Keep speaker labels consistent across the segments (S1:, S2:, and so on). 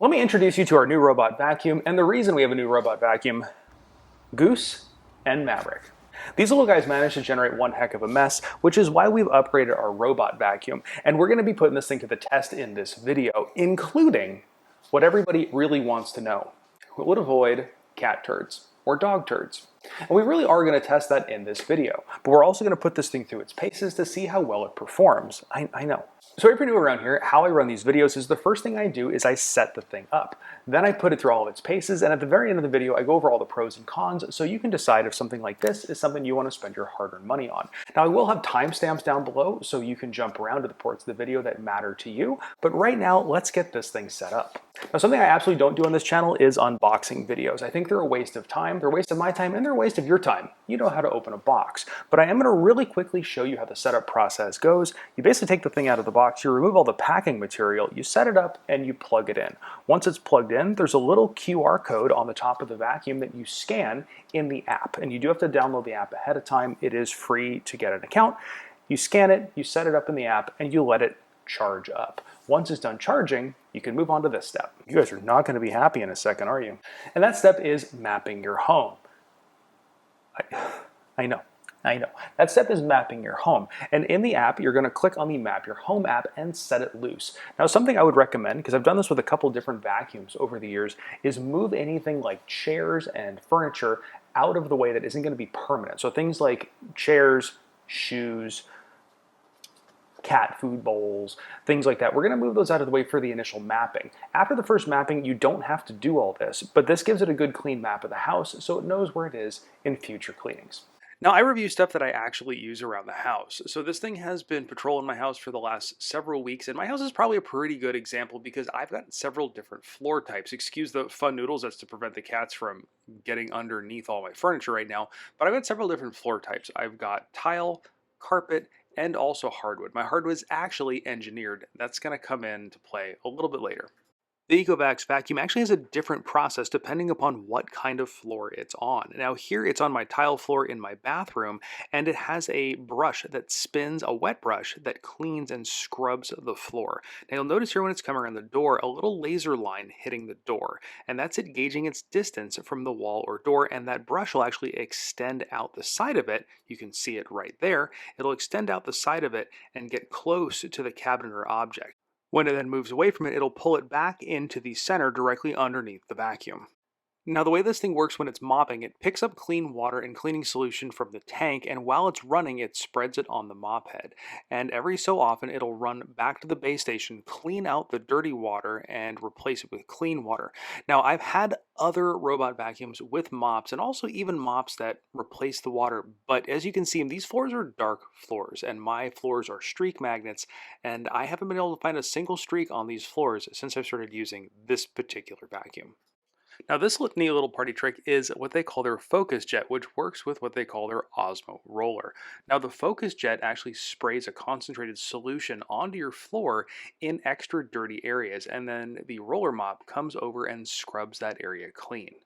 S1: Let me introduce you to our new robot vacuum, and the reason we have a new robot vacuum, Goose and Maverick. These little guys managed to generate one heck of a mess, which is why we've upgraded our robot vacuum, and we're going to be putting this thing to the test in this video, including what everybody really wants to know. Will it avoid cat turds or dog turds? And we really are going to test that in this video, but we're also going to put this thing through its paces to see how well it performs. I know. So if you're new around here, how I run these videos is the first thing I do is I set the thing up. Then I put it through all of its paces, and at the very end of the video, I go over all the pros and cons so you can decide if something like this is something you want to spend your hard-earned money on. Now, I will have timestamps down below so you can jump around to the parts of the video that matter to you, but right now, let's get this thing set up. Now, something I absolutely don't do on this channel is unboxing videos. I think they're a waste of time, they're a waste of my time, and they're a waste of your time. You know how to open a box. But I am going to really quickly show you how the setup process goes. You basically take the thing out of the box, you remove all the packing material, you set it up, and you plug it in. Once it's plugged in, there's a little QR code on the top of the vacuum that you scan in the app. And you do have to download the app ahead of time. It is free to get an account. You scan it, you set it up in the app, and you let it charge up. Once it's done charging, you can move on to this step. You guys are not going to be happy in a second, are you? And that step is mapping your home. I know. That step is mapping your home. And in the app, you're going to click on the Map Your Home app and set it loose. Now, something I would recommend, because I've done this with a couple different vacuums over the years, is move anything like chairs and furniture out of the way that isn't going to be permanent. So things like chairs, shoes, cat food bowls, things like that. We're going to move those out of the way for the initial mapping. After the first mapping, you don't have to do all this, but this gives it a good clean map of the house so it knows where it is in future cleanings. Now, I review stuff that I actually use around the house. So this thing has been patrolling my house for the last several weeks, and my house is probably a pretty good example because I've got several different floor types. Excuse the fun noodles, that's to prevent the cats from getting underneath all my furniture right now, but I've got several different floor types. I've got tile, carpet, and also hardwood. My hardwood is actually engineered. That's going to come into play a little bit later. The Ecovacs vacuum actually has a different process depending upon what kind of floor it's on. Now here it's on my tile floor in my bathroom, and it has a brush that spins, a wet brush that cleans and scrubs the floor. Now you'll notice here when it's coming around the door, a little laser line hitting the door, and that's it gauging its distance from the wall or door, and that brush will actually extend out the side of it. You can see it right there. It'll extend out the side of it and get close to the cabinet or object. When it then moves away from it, it'll pull it back into the center directly underneath the vacuum. Now the way this thing works when it's mopping, it picks up clean water and cleaning solution from the tank, and while it's running, it spreads it on the mop head. And every so often, it'll run back to the base station, clean out the dirty water, and replace it with clean water. Now I've had other robot vacuums with mops, and also even mops that replace the water, but as you can see, these floors are dark floors, and my floors are streak magnets, and I haven't been able to find a single streak on these floors since I've started using this particular vacuum. Now this neat little party trick is what they call their FOCUSJET, which works with what they call their Osmo roller. Now the FOCUSJET actually sprays a concentrated solution onto your floor in extra dirty areas, and then the roller mop comes over and scrubs that area clean.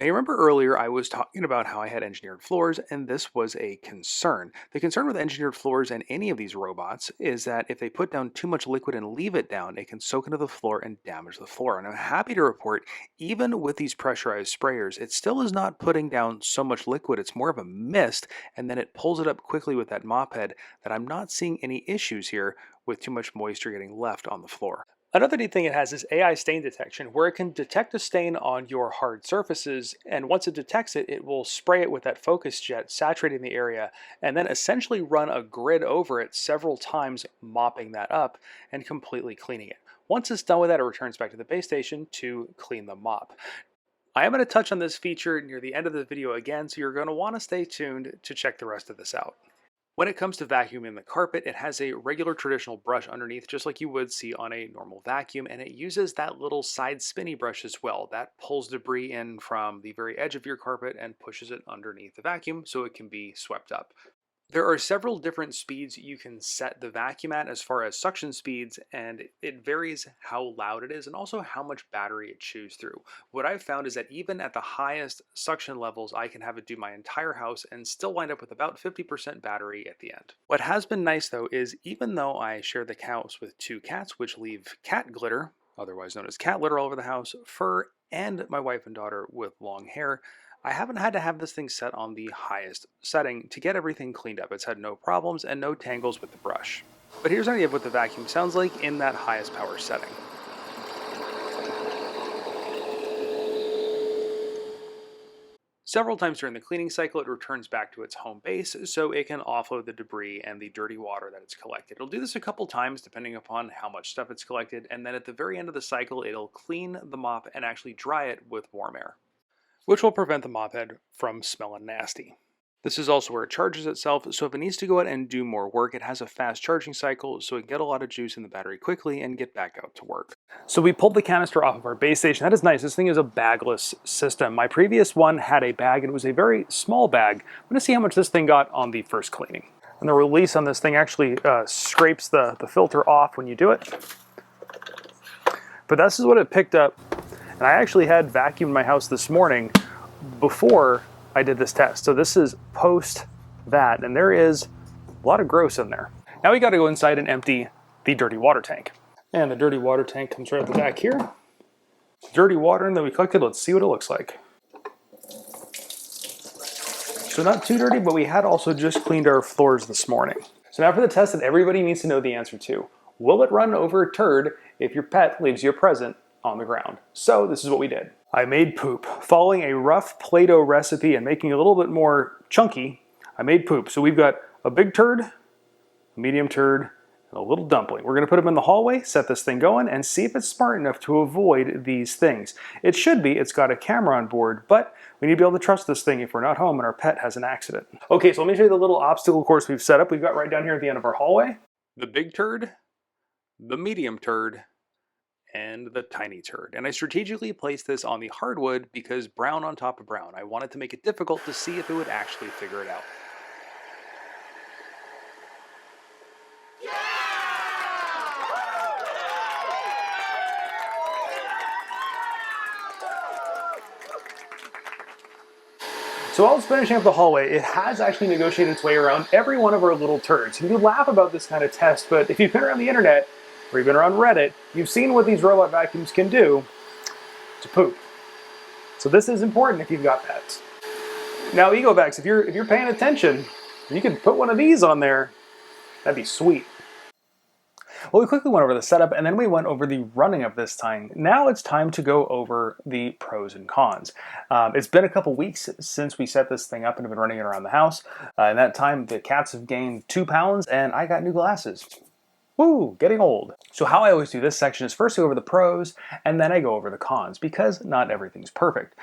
S1: Now, you remember earlier I was talking about how I had engineered floors, and this was a concern. The concern with engineered floors and any of these robots is that if they put down too much liquid and leave it down, it can soak into the floor and damage the floor. And I'm happy to report, even with these pressurized sprayers, it still is not putting down so much liquid. It's more of a mist, and then it pulls it up quickly with that mop head, that I'm not seeing any issues here with too much moisture getting left on the floor. Another neat thing it has is AI stain detection, where it can detect a stain on your hard surfaces, and once it detects it, it will spray it with that FOCUSJET, saturating the area, and then essentially run a grid over it several times, mopping that up and completely cleaning it. Once it's done with that, it returns back to the base station to clean the mop. I am going to touch on this feature near the end of the video again, so you're going to want to stay tuned to check the rest of this out. When it comes to vacuuming the carpet, it has a regular traditional brush underneath, just like you would see on a normal vacuum, and it uses that little side spinny brush as well. That pulls debris in from the very edge of your carpet and pushes it underneath the vacuum so it can be swept up. There are several different speeds you can set the vacuum at as far as suction speeds, and it varies how loud it is and also how much battery it chews through. What I've found is that even at the highest suction levels, I can have it do my entire house and still wind up with about 50% battery at the end. What has been nice though is even though I share the house with two cats, which leave cat glitter otherwise known as cat litter all over the house, fur, and my wife and daughter with long hair, I haven't had to have this thing set on the highest setting to get everything cleaned up. It's had no problems and no tangles with the brush. But here's an idea of what the vacuum sounds like in that highest power setting. Several times during the cleaning cycle, it returns back to its home base so it can offload the debris and the dirty water that it's collected. It'll do this a couple times depending upon how much stuff it's collected, and then at the very end of the cycle, it'll clean the mop and actually dry it with warm air, which will prevent the mop head from smelling nasty. This is also where it charges itself, so if it needs to go out and do more work, it has a fast charging cycle so it can get a lot of juice in the battery quickly and get back out to work. So we pulled the canister off of our base station. That is nice. This thing is a bagless system. My previous one had a bag, and it was a very small bag. I'm going to see how much this thing got on the first cleaning. And the release on this thing actually scrapes the filter off when you do it. But this is what it picked up. And I actually had vacuumed my house this morning before I did this test. So this is post that, and there is a lot of gross in there. Now we got to go inside and empty the dirty water tank. And the dirty water tank comes right at the back here. Dirty water, and then we collected. Let's see what it looks like. So not too dirty, but we had also just cleaned our floors this morning. So now for the test that everybody needs to know the answer to. Will it run over a turd if your pet leaves you a present on the ground? So this is what we did. I made poop. Following a rough Play-Doh recipe and making it a little bit more chunky, I made poop. So we've got a big turd, a medium turd, and a little dumpling. We're gonna put them in the hallway, set this thing going, and see if it's smart enough to avoid these things. It should be. It's got a camera on board, but we need to be able to trust this thing if we're not home and our pet has an accident. Okay, so let me show you the little obstacle course we've set up. We've got right down here at the end of our hallway the big turd, the medium turd, and the tiny turd. And I strategically placed this on the hardwood because brown on top of brown. I wanted to make it difficult to see if it would actually figure it out. So while it's finishing up the hallway, it has actually negotiated its way around every one of our little turds. And you laugh about this kind of test, but if you've been around the internet, or you've been around Reddit, you've seen what these robot vacuums can do to poop. So this is important if you've got pets. Now Ecovacs, if you're paying attention, you could put one of these on there. That'd be sweet. Well, we quickly went over the setup and then we went over the running of this thing. Now it's time to go over the pros and cons. It's been a couple weeks since we set this thing up and have been running it around the house. In that time, the cats have gained 2 pounds and I got new glasses. Woo, getting old. So how I always do this section is first go over the pros and then I go over the cons because not everything's perfect.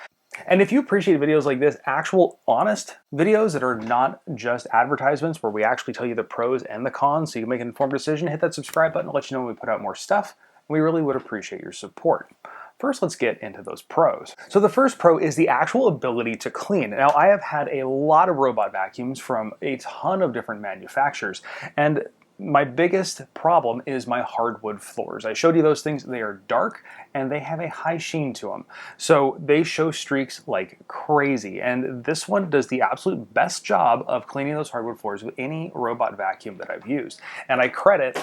S1: And if you appreciate videos like this, actual honest videos that are not just advertisements where we actually tell you the pros and the cons so you can make an informed decision, hit that subscribe button to let you know when we put out more stuff. We really would appreciate your support. First, let's get into those pros. So the first pro is the actual ability to clean. Now, I have had a lot of robot vacuums from a ton of different manufacturers, and my biggest problem is my hardwood floors. I showed you those things. They are dark and they have a high sheen to them. So they show streaks like crazy. And this one does the absolute best job of cleaning those hardwood floors with any robot vacuum that I've used. And I credit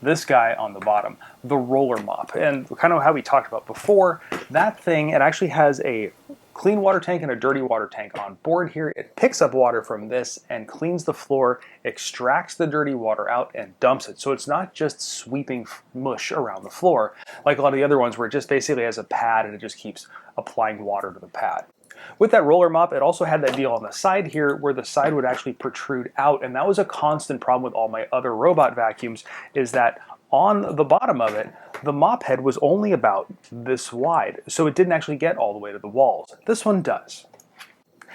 S1: this guy on the bottom, the roller mop. And kind of how we talked about before, that thing, it actually has a clean water tank and a dirty water tank on board here. It picks up water from this and cleans the floor, extracts the dirty water out and dumps it. So it's not just sweeping mush around the floor like a lot of the other ones where it just basically has a pad and it just keeps applying water to the pad. With that roller mop, it also had that deal on the side here where the side would actually protrude out, and that was a constant problem with all my other robot vacuums, is that on the bottom of it, the mop head was only about this wide, so it didn't actually get all the way to the walls. This one does.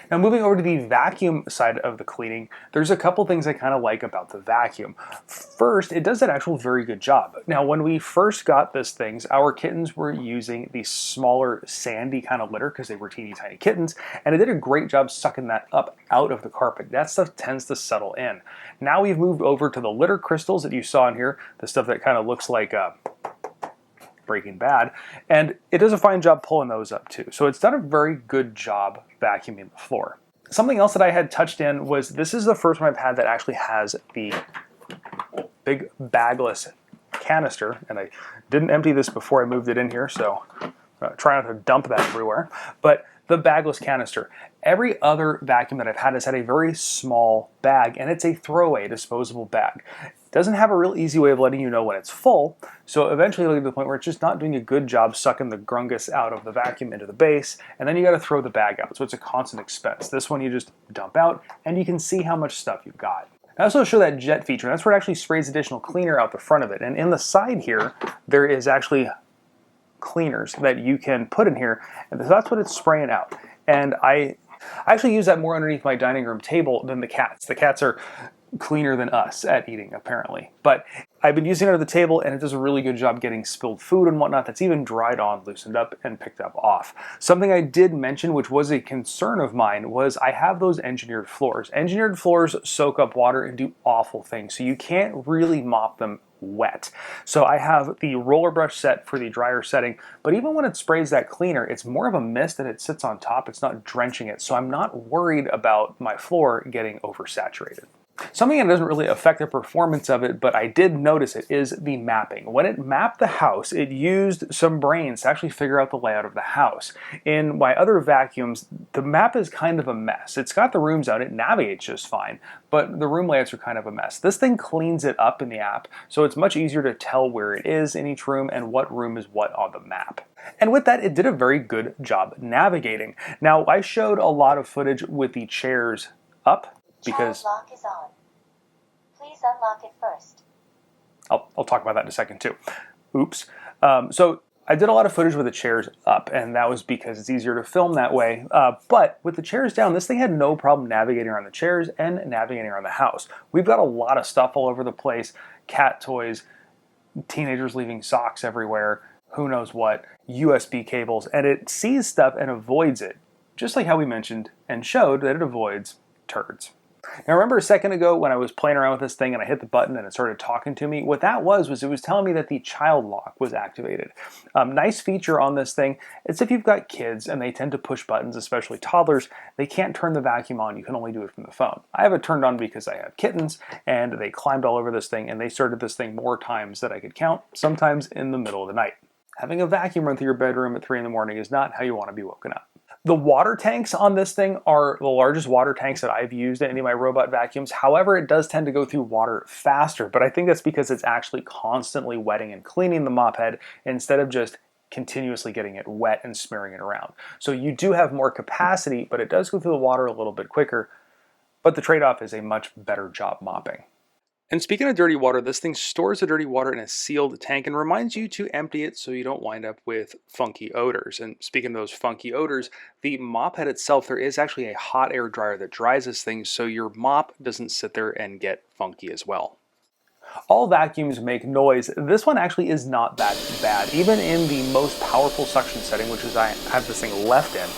S1: Now moving over to the vacuum side of the cleaning, there's a couple things I kind of like about the vacuum. First, it does an actual very good job. Now when we first got this thing, our kittens were using the smaller sandy kind of litter because they were teeny tiny kittens, and it did a great job sucking that up out of the carpet. That stuff tends to settle in. Now we've moved over to the litter crystals that you saw in here, the stuff that kind of looks like Breaking Bad, and it does a fine job pulling those up too. So it's done a very good job vacuuming the floor. Something else that I had touched in was this is the first one I've had that actually has the big bagless canister, and I didn't empty this before I moved it in here, so try not to dump that everywhere. But the bagless canister. Every other vacuum that I've had has had a very small bag, and it's a throwaway disposable bag. It doesn't have a real easy way of letting you know when it's full, so eventually it'll get to the point where it's just not doing a good job sucking the grungus out of the vacuum into the base, and then you got to throw the bag out, so it's a constant expense. This one you just dump out, and you can see how much stuff you've got. I also show that jet feature, and that's where it actually sprays additional cleaner out the front of it, and in the side here, there is actually cleaners that you can put in here, and that's what it's spraying out. And I actually use that more underneath my dining room table than the cats. The cats are cleaner than us at eating, apparently. But I've been using it under the table, and it does a really good job getting spilled food and whatnot that's even dried on, loosened up, and picked up off. Something I did mention, which was a concern of mine, was I have those engineered floors. Engineered floors soak up water and do awful things, so you can't really mop them wet. So I have the roller brush set for the dryer setting, but even when it sprays that cleaner, it's more of a mist that it sits on top. It's not drenching it, so I'm not worried about my floor getting oversaturated. Something that doesn't really affect the performance of it, but I did notice it, is the mapping. When it mapped the house, it used some brains to actually figure out the layout of the house. In my other vacuums, the map is kind of a mess. It's got the rooms out, it navigates just fine, but the room layouts are kind of a mess. This thing cleans it up in the app, so it's much easier to tell where it is in each room and what room is what on the map. And with that, it did a very good job navigating. Now, I showed a lot of footage with the chairs up, because
S2: child lock is on. Please unlock it first.
S1: I'll talk about that in a second too. Oops. So I did a lot of footage with the chairs up, and that was because it's easier to film that way. But with the chairs down, this thing had no problem navigating around the chairs and navigating around the house. We've got a lot of stuff all over the place, cat toys, teenagers leaving socks everywhere, who knows what, USB cables, and it sees stuff and avoids it, just like how we mentioned and showed that it avoids turds. Now remember a second ago when I was playing around with this thing and I hit the button and it started talking to me? What that was it was telling me that the child lock was activated. Nice feature on this thing is if you've got kids and they tend to push buttons, especially toddlers, they can't turn the vacuum on. You can only do it from the phone. I have it turned on because I have kittens and they climbed all over this thing and they started this thing more times than I could count, sometimes in the middle of the night. Having a vacuum run through your bedroom at 3 in the morning is not how you want to be woken up. The water tanks on this thing are the largest water tanks that I've used in any of my robot vacuums. However, it does tend to go through water faster, but I think that's because it's actually constantly wetting and cleaning the mop head instead of just continuously getting it wet and smearing it around. So you do have more capacity, but it does go through the water a little bit quicker, but the trade-off is a much better job mopping. And speaking of dirty water, this thing stores the dirty water in a sealed tank and reminds you to empty it so you don't wind up with funky odors. And speaking of those funky odors, the mop head itself, there is actually a hot air dryer that dries this thing so your mop doesn't sit there and get funky as well. All vacuums make noise. This one actually is not that bad. Even in the most powerful suction setting, which is I have this thing left in,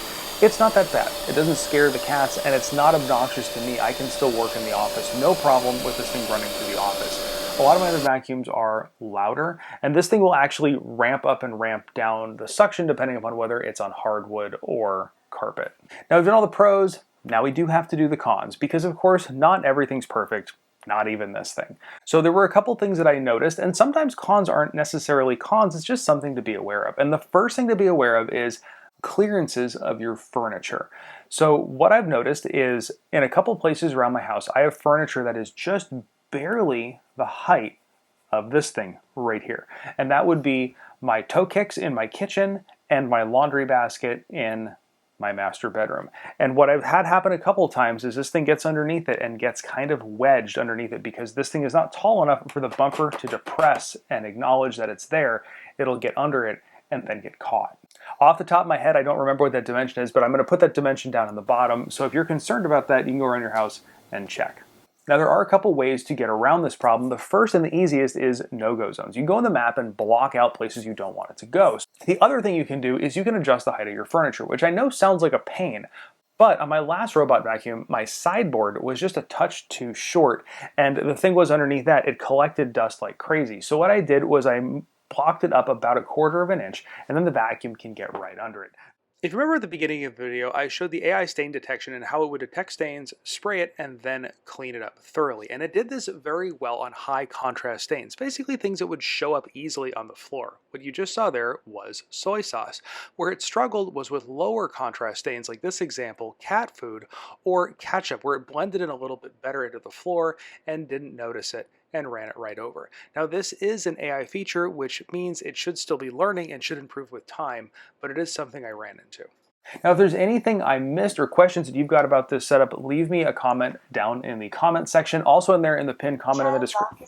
S1: it's not that bad. It doesn't scare the cats, and it's not obnoxious to me. I can still work in the office. No problem with this thing running through the office. A lot of my other vacuums are louder, and this thing will actually ramp up and ramp down the suction depending upon whether it's on hardwood or carpet. Now we've done all the pros. Now we do have to do the cons, because of course not everything's perfect. Not even this thing. So there were a couple things that I noticed, and sometimes cons aren't necessarily cons. It's just something to be aware of. And the first thing to be aware of is clearances of your furniture. So what I've noticed is in a couple places around my house, I have furniture that is just barely the height of this thing right here. And that would be my toe kicks in my kitchen and my laundry basket in my master bedroom. And what I've had happen a couple times is this thing gets underneath it and gets kind of wedged underneath it because this thing is not tall enough for the bumper to depress and acknowledge that it's there. It'll get under it and then get caught. Off the top of my head, I don't remember what that dimension is, but I'm going to put that dimension down in the bottom. So if you're concerned about that, you can go around your house and check. Now there are a couple ways to get around this problem. The first and the easiest is no-go zones. You can go in the map and block out places you don't want it to go. The other thing you can do is you can adjust the height of your furniture, which I know sounds like a pain, but on my last robot vacuum, my sideboard was just a touch too short, and the thing was underneath that, it collected dust like crazy. So what I did was I blocked it up about 1/4 of an inch, and then the vacuum can get right under it. If you remember at the beginning of the video, I showed the AI stain detection and how it would detect stains, spray it, and then clean it up thoroughly. And it did this very well on high contrast stains, basically things that would show up easily on the floor. What you just saw there was soy sauce. Where it struggled was with lower contrast stains, like this example, cat food, or ketchup, where it blended in a little bit better into the floor and didn't notice it and ran it right over. Now this is an AI feature, which means it should still be learning and should improve with time, but it is something I ran into. Now, if there's anything I missed or questions that you've got about this setup, leave me a comment down in the comment section. Also in there in the pinned comment in the description.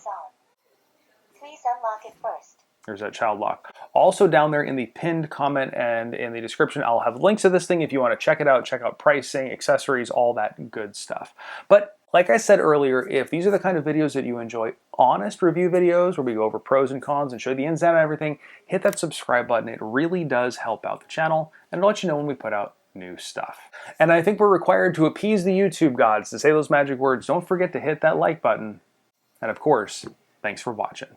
S2: Please unlock it first.
S1: There's that child lock. Also down there in the pinned comment and in the description, I'll have links to this thing if you want to check it out, check out pricing, accessories, all that good stuff. But like I said earlier, if these are the kind of videos that you enjoy, honest review videos where we go over pros and cons and show the ins and outs of everything, hit that subscribe button. It really does help out the channel and it'll let you know when we put out new stuff. And I think we're required to appease the YouTube gods to say those magic words. Don't forget to hit that like button. And of course, thanks for watching.